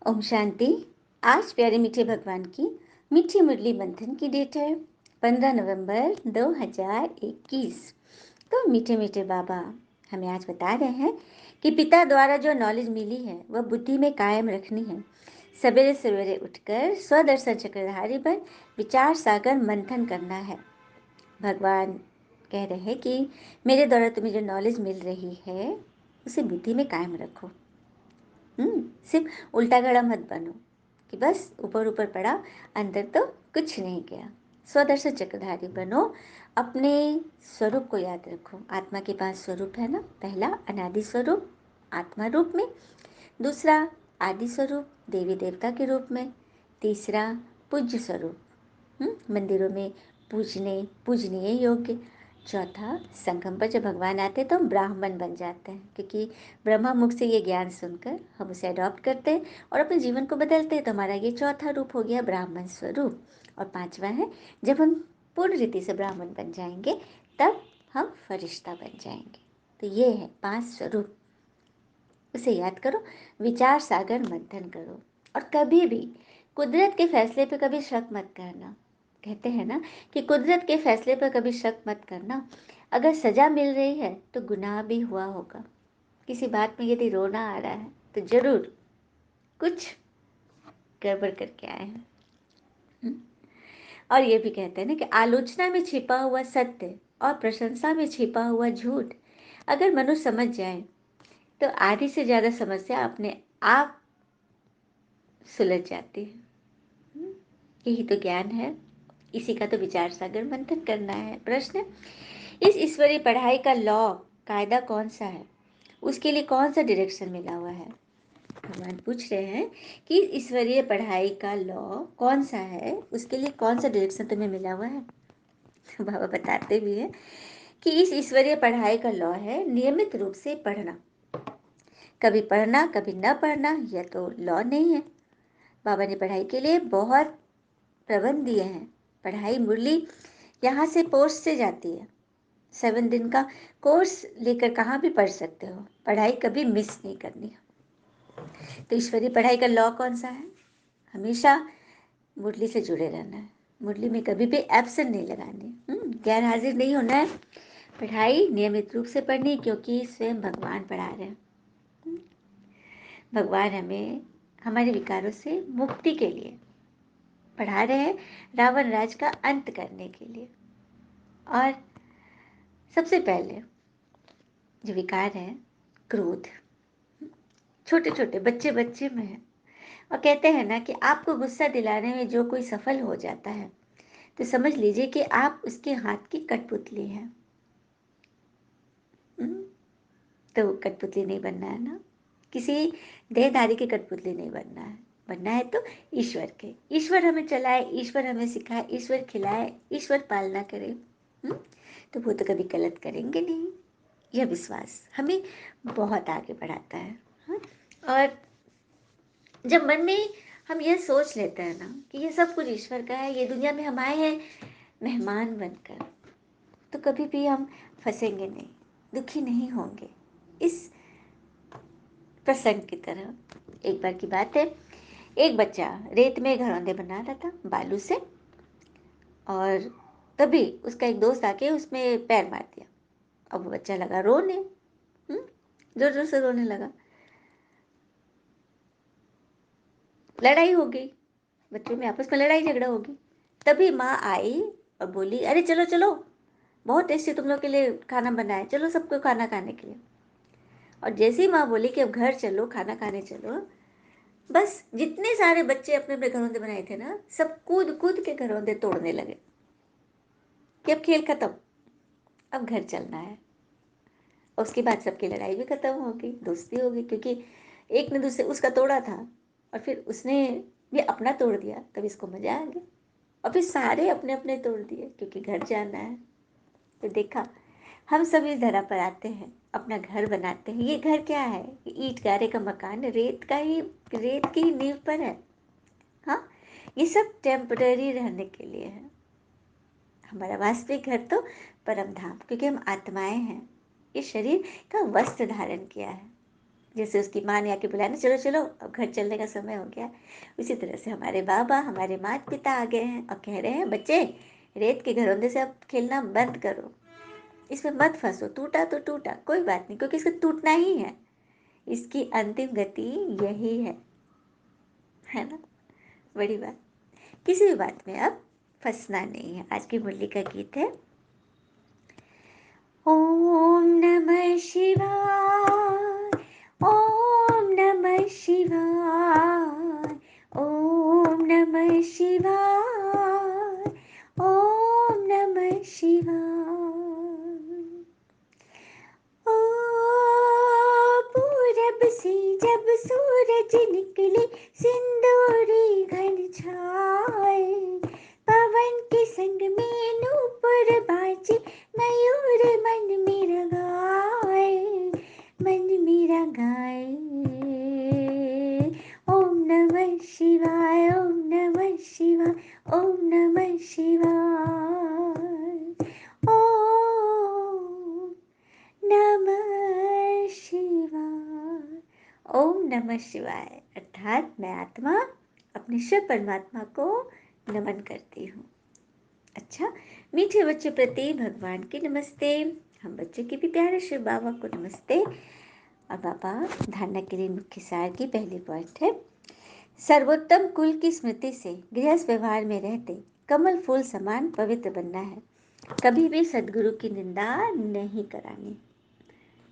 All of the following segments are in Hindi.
ओम शांति। आज प्यारे मीठे भगवान की मीठी मुरली मंथन की डेट है 15 नवंबर 2021। तो मीठे मीठे बाबा हमें आज बता रहे हैं कि पिता द्वारा जो नॉलेज मिली है वह बुद्धि में कायम रखनी है। सवेरे सवेरे उठकर स्वदर्शन चक्रधारी पर विचार सागर मंथन करना है। भगवान कह रहे हैं कि मेरे द्वारा तुम्हें जो नॉलेज मिल रही है उसे बुद्धि में कायम रखो। सिर्फ उल्टा घड़ा मत बनो कि बस ऊपर ऊपर पड़ा, अंदर तो कुछ नहीं गया। स्वदर्शन चक्रधारी बनो, अपने स्वरूप को याद रखो। आत्मा के पास स्वरूप है ना, पहला अनादि स्वरूप आत्मा रूप में, दूसरा आदि स्वरूप देवी देवता के रूप में, तीसरा पूज्य स्वरूप मंदिरों में पूजने पूजनीय योग्य, चौथा संगम पर जब भगवान आते तो हम ब्राह्मण बन जाते हैं, क्योंकि ब्रह्मा मुख से ये ज्ञान सुनकर हम उसे अडॉप्ट करते हैं और अपने जीवन को बदलते हैं। तो हमारा ये चौथा रूप हो गया ब्राह्मण स्वरूप। और पांचवा है जब हम पूर्ण रीति से ब्राह्मण बन जाएंगे तब हम फरिश्ता बन जाएंगे। तो ये है 5 स्वरूप, उसे याद करो, विचार सागर मंथन करो। और कभी भी कुदरत के फैसले पे कभी शक मत करना। कहते हैं ना कि कुदरत के फैसले पर कभी शक मत करना। अगर सजा मिल रही है तो गुनाह भी हुआ होगा। किसी बात में यदि रोना आ रहा है तो जरूर कुछ गड़बड़ करके आए हैं। और ये भी कहते हैं ना कि आलोचना में छिपा हुआ सत्य और प्रशंसा में छिपा हुआ झूठ अगर मनुष्य समझ जाए तो आधी से ज़्यादा समस्या अपने आप सुलझ जाती है। यही तो ज्ञान है, इसी का तो विचार सागर मंथन करना है। प्रश्न, इस ईश्वरीय पढ़ाई का लॉ कायदा कौन सा है, उसके लिए कौन सा डायरेक्शन मिला हुआ है। भगवान पूछ रहे हैं कि ईश्वरीय पढ़ाई का लॉ कौन सा है, उसके लिए कौन सा डायरेक्शन तुम्हें मिला हुआ है। बाबा बताते भी हैं कि इस ईश्वरीय पढ़ाई का लॉ है नियमित रूप से पढ़ना। कभी पढ़ना कभी न पढ़ना यह तो लॉ नहीं है। बाबा ने पढ़ाई के लिए बहुत प्रबंध दिए हैं। पढ़ाई मुरली यहाँ से पोस्ट से जाती है। 7 दिन का कोर्स लेकर कहाँ भी पढ़ सकते हो। पढ़ाई कभी मिस नहीं करनी। तो ईश्वरीय पढ़ाई का लॉ कौन सा है, हमेशा मुरली से जुड़े रहना है। मुरली में कभी भी एब्सेंट नहीं लगानी, गैर हाजिर नहीं होना है। पढ़ाई नियमित रूप से पढ़नी, क्योंकि स्वयं भगवान पढ़ा रहे हैं। भगवान हमें हमारे विकारों से मुक्ति के लिए पढ़ा रहे हैं, रावण राज का अंत करने के लिए। और सबसे पहले जो विकार है क्रोध, छोटे छोटे बच्चे बच्चे में है। और कहते हैं ना कि आपको गुस्सा दिलाने में जो कोई सफल हो जाता है तो समझ लीजिए कि आप उसके हाथ की कठपुतली हैं। तो कठपुतली नहीं बनना है ना, किसी देहधारी की कठपुतली नहीं बनना है। बनना है तो ईश्वर के। ईश्वर हमें चलाए, ईश्वर हमें सिखाए, ईश्वर खिलाए, ईश्वर पालना करे। तो वो तो कभी गलत करेंगे नहीं। यह विश्वास हमें बहुत आगे बढ़ाता है। और जब मन में हम यह सोच लेते हैं ना कि ये सब कुछ ईश्वर का है, ये दुनिया में हम आए हैं मेहमान बनकर, तो कभी भी हम फंसेंगे नहीं, दुखी नहीं होंगे। इस प्रसंग की तरह एक बार की बात है, एक बच्चा रेत में घरौंदे बना रहा था बालू से, और तभी उसका एक दोस्त आके उसमें पैर मार दिया। अब वो बच्चा लगा रोने, जोर जोर से रोने लगा। लड़ाई हो गई, बच्चों में आपस में लड़ाई झगड़ा होगी। तभी माँ आई और बोली, अरे चलो चलो, बहुत टेस्टी तुम लोग के लिए खाना बनाए, चलो सबको खाना खाने के लिए। और जैसे ही माँ बोली कि अब घर चलो खाना खाने चलो, बस जितने सारे बच्चे अपने अपने घरौंदे बनाए थे ना, सब कूद कूद के घरौंदे तोड़ने लगे कि अब खेल खत्म, अब घर चलना है। और उसके बाद सबकी लड़ाई भी खत्म हो गई, दोस्ती हो गई, क्योंकि एक ने दूसरे उसका तोड़ा था और फिर उसने भी अपना तोड़ दिया, तब इसको मजा आ गया। और फिर सारे अपने अपने तोड़ दिए क्योंकि घर जाना है। तो देखा, हम सब इस धरा पर आते हैं, अपना घर बनाते हैं। ये घर क्या है, ये ईंट गारे का मकान, रेत की ही नींव पर है। हाँ, ये सब टेम्पररी रहने के लिए है। हमारा वास्तविक घर तो परम धाम, क्योंकि हम आत्माएं हैं। ये शरीर का वस्त्र धारण किया है, जैसे उसकी माँ ने आके बुलाया ना, चलो चलो अब घर चलने का समय हो गया, उसी तरह से हमारे बाबा, हमारे माता पिता आ गए हैं और कह रहे हैं, बच्चे रेत के घरौंदे से अब खेलना बंद करो, इसमें मत फंसो, टूटा तो टूटा कोई बात नहीं, क्योंकि इसको टूटना ही है, इसकी अंतिम गति यही है ना। बड़ी बात, किसी भी बात में अब फंसना नहीं है। आज की मुरली का गीत है, ओम नमः शिवाय, ओम नमः शिवाय, ओम नमः शिवाय, ओम नमः शिवाय। ओ पूरब से जब सूरज निकले, सिंदूरी घन छाए, पवन के संग में नूपुर बाजे, मयूर मन मेरा गाए, मन मेरा गाए। ओम नमः शिवाय, ओम नमः शिवाय, ओम नमः शिवाय, ओम नमः शिवाय। ओम नमः शिवाय अर्थात मैं आत्मा अपने शिव परमात्मा को नमन करती हूँ। अच्छा, मीठे बच्चों प्रति भगवान की नमस्ते, हम बच्चों के भी प्यारे शिव बाबा को नमस्ते। अब बाबा धारणा के लिए मुख्य सार की पहली पॉइंट है, सर्वोत्तम कुल की स्मृति से गृहस्थ व्यवहार में रहते कमल फूल समान पवित्र बनना है, कभी भी सद्गुरु की निंदा नहीं करानी।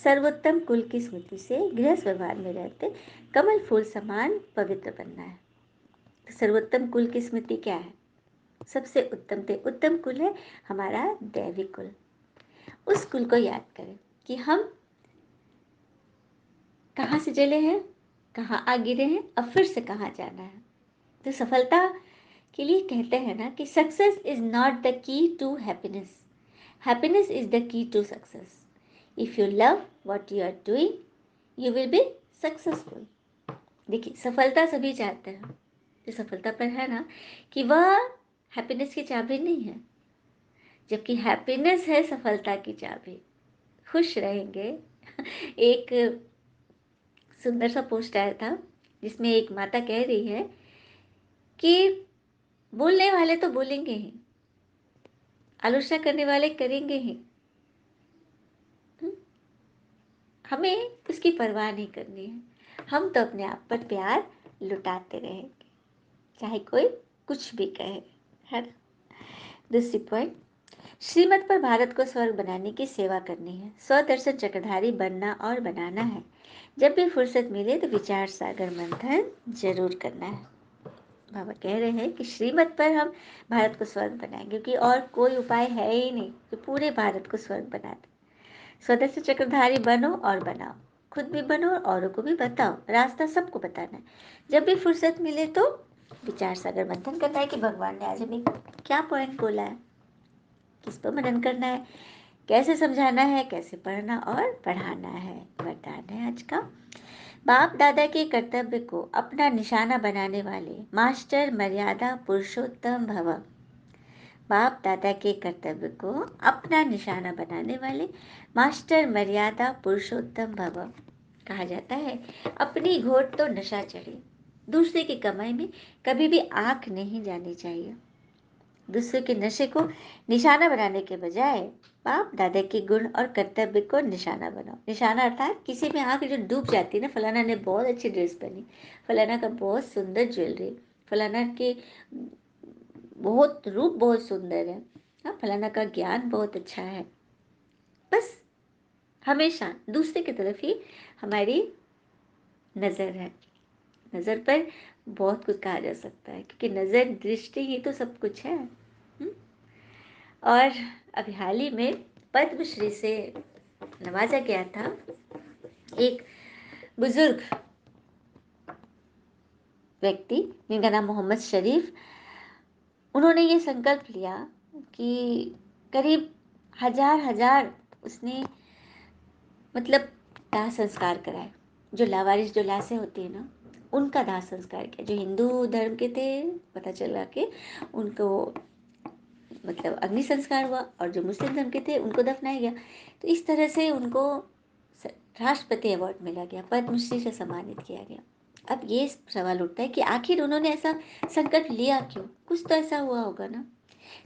सर्वोत्तम कुल की स्मृति से गृहस्थ व्यवहार में रहते कमल फूल समान पवित्र बनना है। तो सर्वोत्तम कुल की स्मृति क्या है? सबसे उत्तम कुल है हमारा दैवी कुल। उस कुल को याद करें कि हम कहाँ से जले हैं, कहाँ आ गिरे हैं, अब फिर से कहाँ जाना है। तो सफलता के लिए कहते हैं ना कि success is not the key to happiness, happiness is the key to success. If you love what you are doing, you will be successful. देखिए, सफलता सभी चाहते हैं, जो सफलता पर है ना, कि वह हैप्पीनेस की चाबी नहीं है, जबकि हैप्पीनेस है सफलता की चाबी। खुश रहेंगे। एक सुंदर सा पोस्ट आया था जिसमें एक माता कह रही है कि बोलने वाले तो बोलेंगे ही, आलोचना करने वाले करेंगे ही, हमें उसकी परवाह नहीं करनी है। हम तो अपने आप पर प्यार लुटाते रहेंगे, चाहे कोई कुछ भी कहे, है ना। दूसरी पॉइंट, श्रीमत पर भारत को स्वर्ग बनाने की सेवा करनी है, स्वदर्शन चक्रधारी बनना और बनाना है। जब भी फुर्सत मिले तो विचार सागर मंथन जरूर करना है। बाबा कह रहे हैं कि श्रीमत पर हम भारत को स्वर्ग बनाएंगे, क्योंकि और कोई उपाय है ही नहीं कि पूरे भारत को स्वर्ग बना दे। स्वदर्शन चक्रधारी बनो और बनाओ, खुद भी बनो और औरों को भी बताओ, रास्ता सबको बताना है। जब भी फुर्सत मिले तो विचार सागर मंथन करना है कि भगवान ने आज हमें क्या पॉइंट बोला है, किस पर मनन करना है, कैसे समझाना है, कैसे पढ़ना और पढ़ाना है। वरदान है आज का, बाप दादा के कर्तव्य को अपना निशाना बनाने वाले मास्टर मर्यादा पुरुषोत्तम भव। बाप दादा के कर्तव्य को अपना निशाना बनाने वाले मास्टर मर्यादा पुरुषोत्तम भव। कहा जाता है, अपनी घोट तो नशा चढ़े, दूसरे की कमाई में कभी भी आंख नहीं जानी चाहिए। दूसरे के नशे को निशाना बनाने के बजाय बाप दादा के गुण और कर्तव्य को निशाना बनाओ। निशाना अर्थात किसी में आंख जो डूब जाती है ना, फलाना ने बहुत अच्छी ड्रेस पहनी, फलाना का बहुत सुंदर ज्वेलरी, फलाना के बहुत रूप बहुत सुंदर है, हाँ, फलाना का ज्ञान बहुत अच्छा है, बस हमेशा दूसरे की तरफ ही हमारी नज़र है। नज़र पर बहुत कुछ कहा जा सकता है, क्योंकि नज़र दृष्टि ही तो सब कुछ है। और अभी हाल ही में पद्मश्री से नवाजा गया था एक बुजुर्ग व्यक्ति जिनका नाम मोहम्मद शरीफ। उन्होंने ये संकल्प लिया कि करीब हजार उसने मतलब दाह संस्कार कराए। जो लावारिस जो लाशें होती है ना, उनका दाह संस्कार किया। जो हिंदू धर्म के थे, पता चला कि उनको मतलब अग्नि संस्कार हुआ, और जो मुस्लिम धर्म के थे उनको दफनाया गया। तो इस तरह से उनको राष्ट्रपति अवार्ड मिला गया, पद्मश्री से सम्मानित किया गया। अब ये सवाल उठता है कि आखिर उन्होंने ऐसा संकल्प लिया क्यों? कुछ तो ऐसा हुआ होगा ना।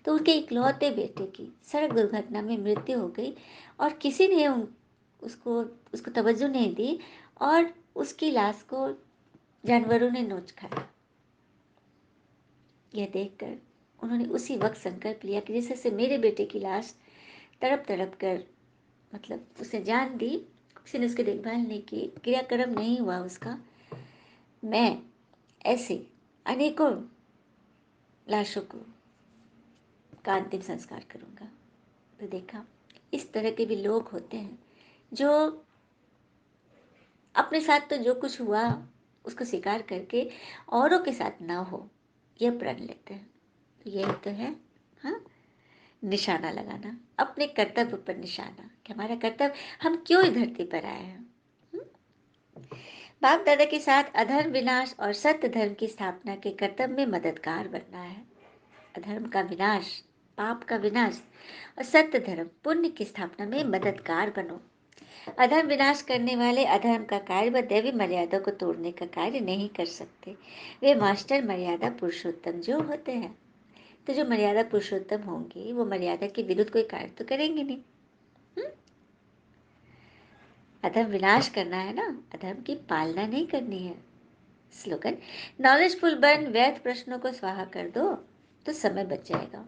तो उनके इकलौते बेटे की सड़क दुर्घटना में मृत्यु हो गई और किसी ने उसको उसको तवज्जो नहीं दी और उसकी लाश को जानवरों ने नोच खाया। यह देखकर उन्होंने उसी वक्त संकल्प लिया कि जैसे से मेरे बेटे की लाश तड़प तड़प कर, मतलब उसने जान दी, किसी ने उसकी देखभाल नहीं की, क्रियाक्रम नहीं हुआ उसका, मैं ऐसे अनेकों लाशों को का अंतिम संस्कार करूंगा। तो देखा, इस तरह के भी लोग होते हैं जो अपने साथ तो जो कुछ हुआ उसको स्वीकार करके औरों के साथ ना हो यह प्रण लेते हैं। तो यही तो है, हाँ, निशाना लगाना, अपने कर्तव्य पर निशाना कि हमारा कर्तव्य, हम क्यों इस धरती पर आए हैं। बाप दादा के साथ अधर्म विनाश और सत्य धर्म की स्थापना के कर्तव्य में मददगार बनना है। अधर्म का विनाश, पाप का विनाश और सत्य धर्म पुण्य की स्थापना में मददगार बनो। अधर्म विनाश करने वाले अधर्म का कार्य व दैवी मर्यादा को तोड़ने का कार्य नहीं कर सकते। वे मास्टर मर्यादा पुरुषोत्तम जो होते हैं, तो जो मर्यादा पुरुषोत्तम होंगे वो मर्यादा के विरुद्ध कोई कार्य तो करेंगे नहीं। अधर्म विनाश करना है ना, अधर्म की पालना नहीं करनी है। स्लोगन, नॉलेजफुल बन, व्यर्थ प्रश्नों को स्वाहा कर दो तो समय बच जाएगा।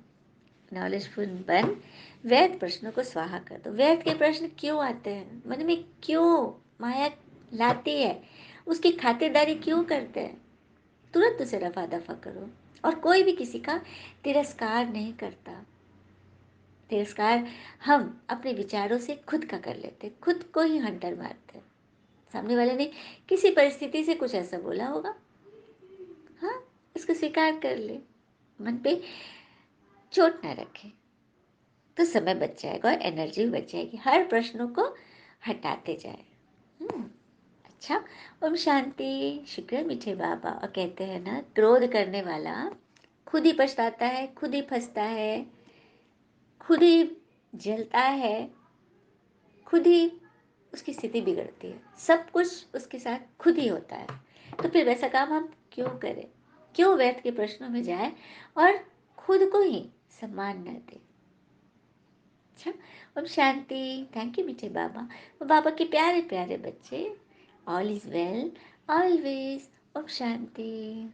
नॉलेजफुल बन, व्यर्थ प्रश्नों को स्वाहा कर दो। व्यर्थ के प्रश्न क्यों आते हैं मन में, क्यों माया लाती है, उसकी खातिरदारी क्यों करते हैं? तुरंत उसे रफा दफा करो। और कोई भी किसी का तिरस्कार नहीं करता। तिरस्कार हम अपने विचारों से खुद का कर लेते, खुद को ही हंटर मारते। सामने वाले ने किसी परिस्थिति से कुछ ऐसा बोला होगा, हाँ, इसको स्वीकार कर ले, मन पे चोट ना रखे, तो समय बच जाएगा और एनर्जी बच जाएगी। हर प्रश्नों को हटाते जाए। अच्छा, ओम शांति। शुक्र मीठे बाबा। और कहते हैं ना, क्रोध करने वाला खुद ही पछताता है, खुद ही फंसता है, खुद ही जलता है, खुद ही उसकी स्थिति बिगड़ती है। सब कुछ उसके साथ खुद ही होता है। तो फिर वैसा काम हम क्यों करें? क्यों व्यर्थ के प्रश्नों में जाए और खुद को ही सम्मान न दे? अच्छा, ओम शांति। थैंक यू मीठे बाबा। वो बाबा के प्यारे प्यारे बच्चे, ऑल इज वेल ऑलवेज। ओम शांति।